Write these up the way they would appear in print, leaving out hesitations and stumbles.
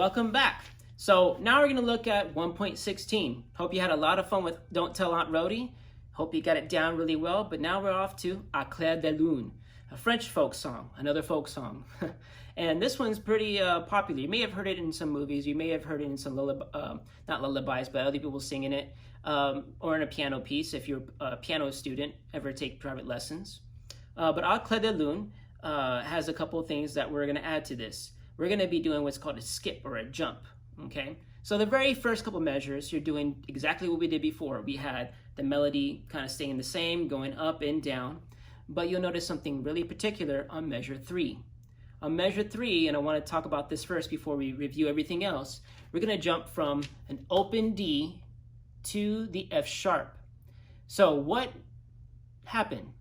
Welcome back. So now we're going to look at 1.16. Hope you had a lot of fun with Don't Tell Aunt Rhody. Hope you got it down really well. But now we're off to À Clair de Lune, a French folk song, another folk song. And this one's pretty popular. You may have heard it in some movies. You may have heard it in some not lullabies, but other people singing it, or in a piano piece if you're a piano student, ever take private lessons. But À Clair de Lune has a couple of things that we're going to add to this. We're going to be doing what's called a skip or a jump, okay? So the very first couple measures, you're doing exactly what we did before. We had the melody kind of staying the same, going up and down, but you'll notice something really particular on measure 3. On measure 3, and I want to talk about this first before we review everything else, we're going to jump from an open D to the F sharp. So what happened?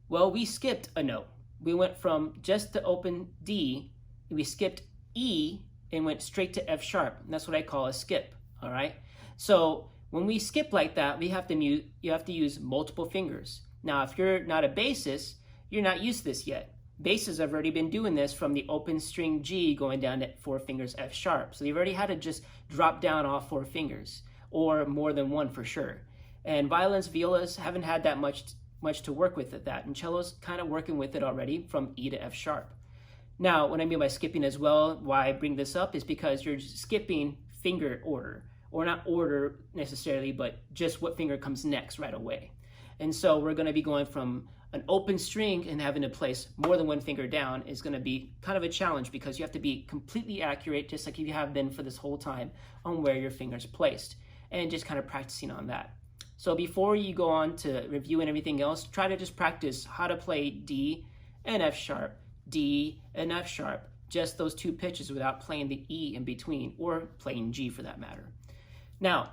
Well, we skipped a note. We went from just the open D, we skipped E and went straight to F sharp. And that's what I call a skip, all right? So when we skip like that, you have to use multiple fingers. Now, if you're not a bassist, you're not used to this yet. Bassists have already been doing this from the open string G going down to 4 fingers F sharp. So they've already had to just drop down all 4 fingers, or more than one for sure. And violins, violas haven't had that much to work with at that, and cello's kind of working with it already from E to F sharp. Now, what I mean by skipping as well, why I bring this up is because you're skipping finger order, or not order necessarily, but just what finger comes next right away. And so we're going to be going from an open string and having to place more than one finger down is going to be kind of a challenge, because you have to be completely accurate, just like you have been for this whole time, on where your finger's placed, and just kind of practicing on that. So before you go on to review and everything else, try to just practice how to play D and F sharp, D and F sharp, just those 2 pitches without playing the E in between, or playing G for that matter. Now,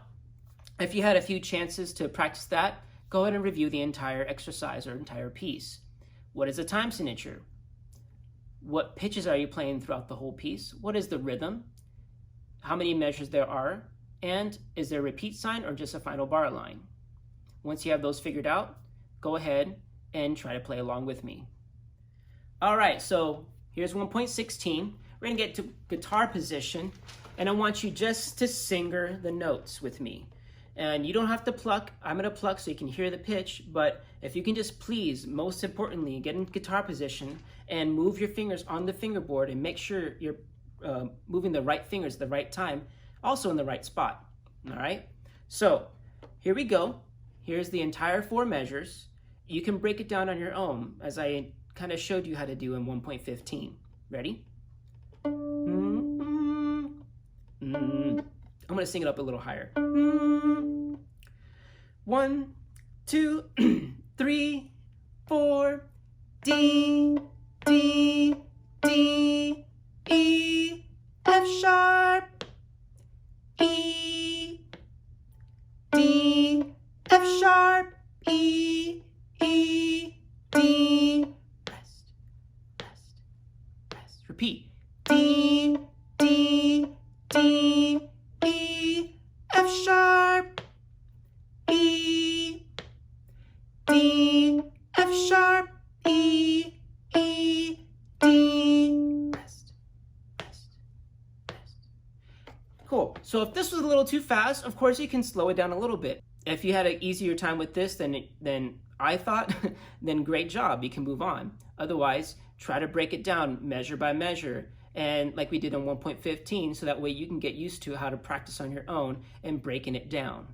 if you had a few chances to practice that, go ahead and review the entire exercise or entire piece. What is a time signature? What pitches are you playing throughout the whole piece? What is the rhythm? How many measures there are? And is there a repeat sign or just a final bar line? Once you have those figured out, go ahead and try to play along with me. All right, so here's 1.16. We're gonna get to guitar position, and I want you just to singer the notes with me. And you don't have to pluck. I'm gonna pluck so you can hear the pitch, but if you can just please, most importantly, get in guitar position and move your fingers on the fingerboard and make sure you're moving the right fingers at the right time, also in the right spot, all right? So here we go. Here's the entire 4 measures. You can break it down on your own, as I kind of showed you how to do in 1.15. Ready? I'm gonna sing it up a little higher. 1, 2, 3, 4, D, D, D, E, F sharp, E, D, F sharp, E, E, D, rest, rest, rest. Repeat. D, D, D, E, F sharp, E, D, F sharp, E, E, D, rest, rest, rest. Cool. So if this was a little too fast, of course you can slow it down a little bit. If you had an easier time with this than I thought, then great job, you can move on. Otherwise, try to break it down measure by measure, and like we did on 1.15, so that way you can get used to how to practice on your own and breaking it down.